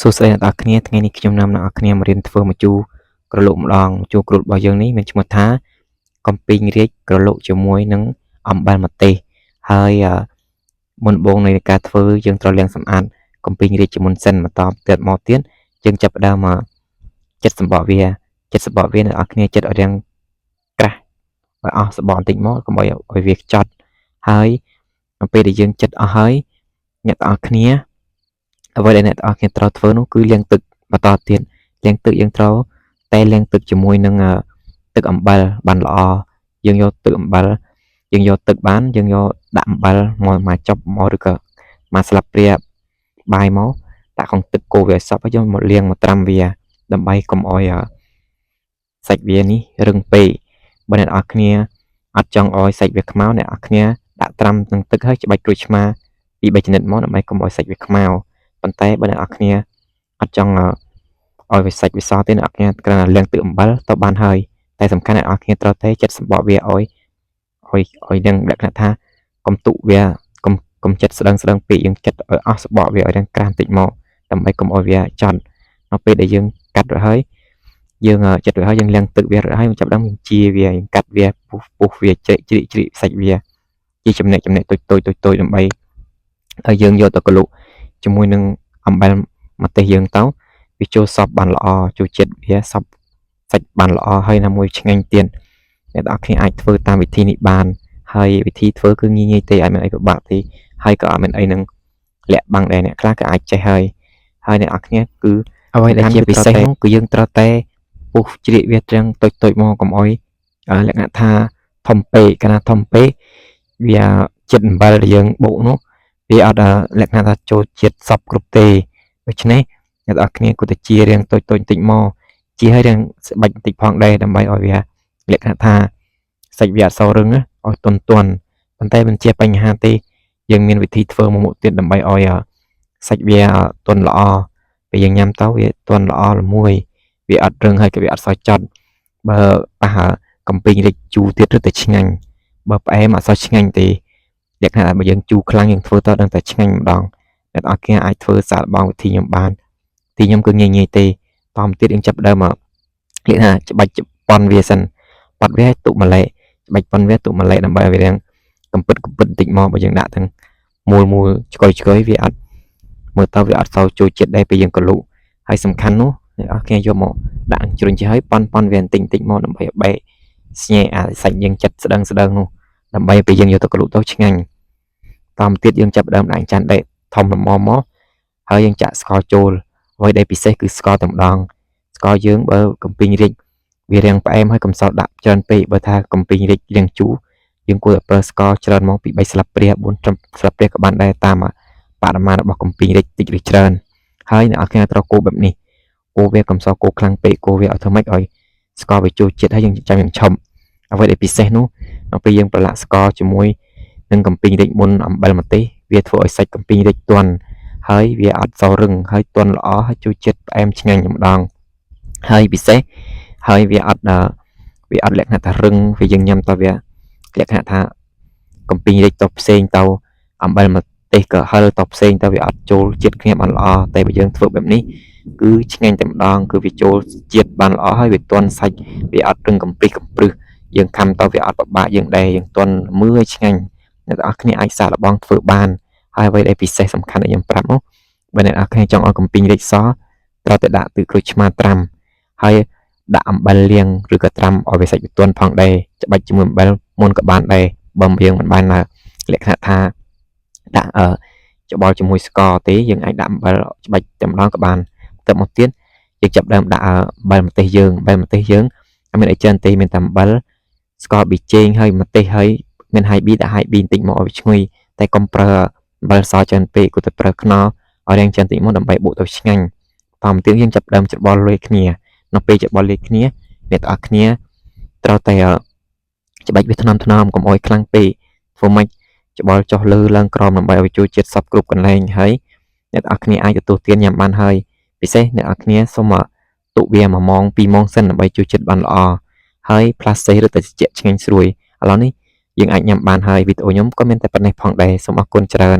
សួស្តីអ្នកនរគ្នាថ្ងៃនេះខ្ញុំនាំអ្នកនរគ្នាមករៀនធ្វើម្ជូរក្រឡុកម្ដងម្ជូរគ្រុឌរបស់យើងនេះមានឈ្មោះថាកំពីងរាជក្រឡុកជាមួយនឹងអំបិលម្ទេសហើយមុនបងនៃការធ្វើយើងត្រូវលាងសម្អាតកំពីងរាជជាមុនសិនបន្តទៀតមកទៀតយើងចាប់ផ្ដើមមកចិតសម្បកវាអ្នកនរគ្នាចិតឲ្យរាងក្រាស់ឲ្យអស់សម្បកបន្តិចមកកុំឲ្យវាខ្ចត់ហើយនៅពេលដែលយើងចិតអស់ហើយអ្នកនរគ្នាអ្វីដែលអ្នកនរគ្នាត្រូវធ្វើនោះគឺលាងទឹកបន្តទៀតលាងទឹកយើងត្រូវតែលាងទឹកជាមួយនឹងទឹកអំបិលបានល្អយើងយកទឹកអំបិលយើងយកទឹកបានយើងយកដាក់អំបិលមកចប់មកឬក៏មកស្លាបព្រាបាយមកដាក់ក្នុងទឹកកូរវាឲ្យសព្វហើយយកមកលាងមកត្រាំវាដើម្បីកុំឲ្យសាច់វានេះរឹងពេកបើអ្នកនរគ្នាអត់ចង់ឲ្យសាច់វាខ្មៅអ្នកនរគ្នាដាក់ត្រាំនឹងទឹកហើយច្បាច់ក្រូចឆ្មាពី3ចំណិតមកដើម្បីកុំឲ្យសាច់វាខ្មៅប៉ុន្តែបើអ្នកនរគ្នាអត់ចង់ឲ្យវាសាច់វាសទេអ្នកនរគ្នាគ្រាន់តែលាងទឹកអំបិលទៅបានហើយតែសំខាន់អ្នកនរគ្នាត្រូវតែចិតសម្បកវាឲ្យនឹងលក្ខណៈថាកុំទុវាកុំចិតស្ដឹងពេកយើងចិតឲ្យអស់សម្បកវាឲ្យរាងក្រាស់បន្តិចមកដើម្បីកុំឲ្យវាចត់នៅពេលដែលយើងកាត់រួចហើយយើងចិតរួចហើយយើងលាងទឹកវារួចហើយចាប់ដើមយើងជាវាយើងកាត់វាពុះវាជ្រីកសាច់វាជាចំណែកតូចដើម្បីហើយយើងយកទៅកលុកជាមួយនឹងអំបិលម្ទេសយើងទៅវាចូលសពបានល្អចូលចិត្តវាសពសាច់បានល្អហើយណាមួយឆ្ងាញ់ទៀតអ្នកនរគ្នាអាចធ្វើតាមវិធីនេះបានហើយវិធីធ្វើគឺងាយទេអត់មានអីពិបាកទេហើយក៏អត់មានអីនឹងលាក់បាំងដែរអ្នកខ្លះក៏អាចចេះហើយអ្នកនរគ្នាគឺអ្វីដែលជាពិសេសនោះគឺយើងត្រូវតែពុះជ្រៀកវាត្រឹងតូចមកកុំអោយលក្ខណៈថាធំពេកកាលណាធំពេកវាចិត្តអំបិលដែលយើងបុកនោះវាអត់លក្ខណៈថាចូលជាតិសពគ្រប់ទេដូច្នេះអ្នកនរគ្នាគួរតែជារៀងតូចបន្តិចមកជាឲ្យរៀងស្បាច់បន្តិចផងដែរដើម្បីឲ្យវាលក្ខណៈថាសាច់វាអត់សូវរឹងឲ្យទន់ប៉ុន្តែមិនជាបញ្ហាទេយើងមានវិធីធ្វើមួយមុខទៀតដើម្បីឲ្យសាច់វាទន់ល្អពេលយើងញ៉ាំទៅវាទន់ល្អល្មួយវាអត់រឹងហើយក៏វាអត់សូវចត់បើកំពីងរាជជូរទៀតទៅឆ្ងាញ់បើផ្អែមអត់សូវឆ្ងាញ់ទេលក្ខណៈថាបើយើងជូរខ្លាំងយើងធ្វើទៅដឹងតែឆ្ងាញ់ម្ដងអ្នកនរគ្នាអាចធ្វើសាកល្បងវិធីខ្ញុំបានទីខ្ញុំគឺងាយទេតោះទៀតយើងចាប់ដើមមកលក្ខណៈច្បាច់ប៉ុនវាសិនប៉ាត់វាឲ្យទុកម្លែកច្បាច់ប៉ុនវាទុកម្លែកដើម្បីឲ្យវារាងកំពិតបន្តិចមកបើយើងដាក់ទាំងមូលឆ្កយវាអត់មើលទៅវាអត់សូវចូលចិត្តដែរពេលយើងកលុកហើយសំខាន់នោះអ្នកនរគ្នាយកមកដាក់ជ្រុញជាឲ្យប៉ុនវាបន្តិចមកដើម្បីឲ្យបែកស្ញែសាច់យើងចិត្តស្ដឹងនោះដើម្បីពេលយើងយកទៅកលុកទៅឆ្ងាញ់តាមទៀតយើងចាប់ដើមដាក់ចានដេកធំល្មមមកហើយយើងចាក់ស្ករចូលអ្វីដែលពិសេសគឺស្ករតែម្ដងស្ករយើងបើកំពីងរាជវារាងផ្អែមហើយកំសត់ដាក់ច្រើនពេកបើថាកំពីងរាជរាងជូរយើងគួរតែប្រើស្ករច្រើនមកពី3ស្លាបព្រា4ស្លាបព្រាក៏បានដែរតាមបរិមាណរបស់កំពីងរាជតិចឬច្រើនហើយអ្នកនរគ្នាត្រូវកូរបែបនេះកូរវាកំសត់កូរខ្លាំងពេកកូរវាឲ្យធ្វើម៉េចឲ្យស្ករវាចូលជាតិហើយយើងចាំយើងឆុំអ្វីដែលពិសេសនោះនៅពេលយើងប្រឡាក់ស្ករជាមួយនឹងកំពីងរាជមុនអំបិលម្ទេសវាធ្វើឲ្យសាច់កំពីងរាជទន់ហើយវាអត់សូវរឹងហើយទន់ល្អហើយចូលជាតិផ្អែមឆ្ងាញ់ម្ដងហើយពិសេសហើយវាអត់លក្ខណៈថារឹងវាយើងញ៉ាំទៅវាលក្ខណៈថាកំពីងរាជទៅផ្សេងទៅអំបិលម្ទេសក៏ហឹលទៅផ្សេងទៅវាអត់ចូលជាតិគ្នាបានល្អតែបើយើងធ្វើបែបនេះគឺឆ្ងាញ់តែម្ដងគឺវាចូលជាតិបានល្អហើយវាទន់សាច់វាអត់រឹងកំព្រឹសយើងខាំទៅវាអត់ពិបាកយើងដែរយើងទន់មើលឆ្ងាញ់អ្នកនរគ្នាអាចសាកល្បងធ្វើបានហើយអ្វីដែលពិសេសសំខាន់ដែលខ្ញុំប្រាប់នោះបើអ្នកនរគ្នាចង់ឲ្យកំពីងរាជសត្រូវតែដាក់ទឹកក្រូចឆ្មាត្រាំហើយដាក់អំបិលលាងឬក៏ត្រាំឲ្យវាសាច់វាទន់ផងដែរច្បាច់ជាមួយអំបិលមុនក៏បានដែរបើយើងមិនបានលក្ខណៈថាដាក់ច្បល់ជាមួយស្ករទេយើងអាចដាក់អំបិលច្បាច់តែម្ដងក៏បានទៅមកទៀតយើងចាប់ដើមដាក់អំបិលម្ទេសយើងអត់មានអីច្រើនទេមានតែអំបិលស្ករប៊ីចេងហើយម្ទេសហើយមានហាយប៊ីដាក់ហាយប៊ីបន្តិចមកឲ្យវាឈ្ងុយតែកុំប្រើអំបិលសច្រើនពេកគួរតែប្រើខ្នុរឲ្យរាងច្រើនតិចមកដើម្បីបុកទៅឆ្ងាញ់តាមទៀតយើងចាប់ដើមច្របល់លាយគ្នានៅពេលច្របល់លាយគ្នាអ្នកទាំងអស់គ្នាត្រូវតែច្បាច់វាថ្នមកុំឲ្យខ្លាំងពេកធ្វើម៉េចច្បល់ចុះលើឡើងក្រោមដើម្បីឲ្យចូលជាតិសពគ្រប់កន្លែងហើយអ្នកទាំងអស់គ្នាអាចទទួលទានញ៉ាំបានហើយពិសេសអ្នកទាំងអស់គ្នាសូមទុកវា1ម៉ោង2ម៉ោងសិនដើម្បីចូលជាតិបានល្អហើយផ្លាស្ទិកឬតែត្រជាក់ឆ្ងាញ់ស្រួយឥឡូវនេះយើងអាចញ៉ាំបានហើយវីដេអូខ្ញុំក៏មានតែប៉ុណ្ណេះផងដែរសូមអរគុណច្រើន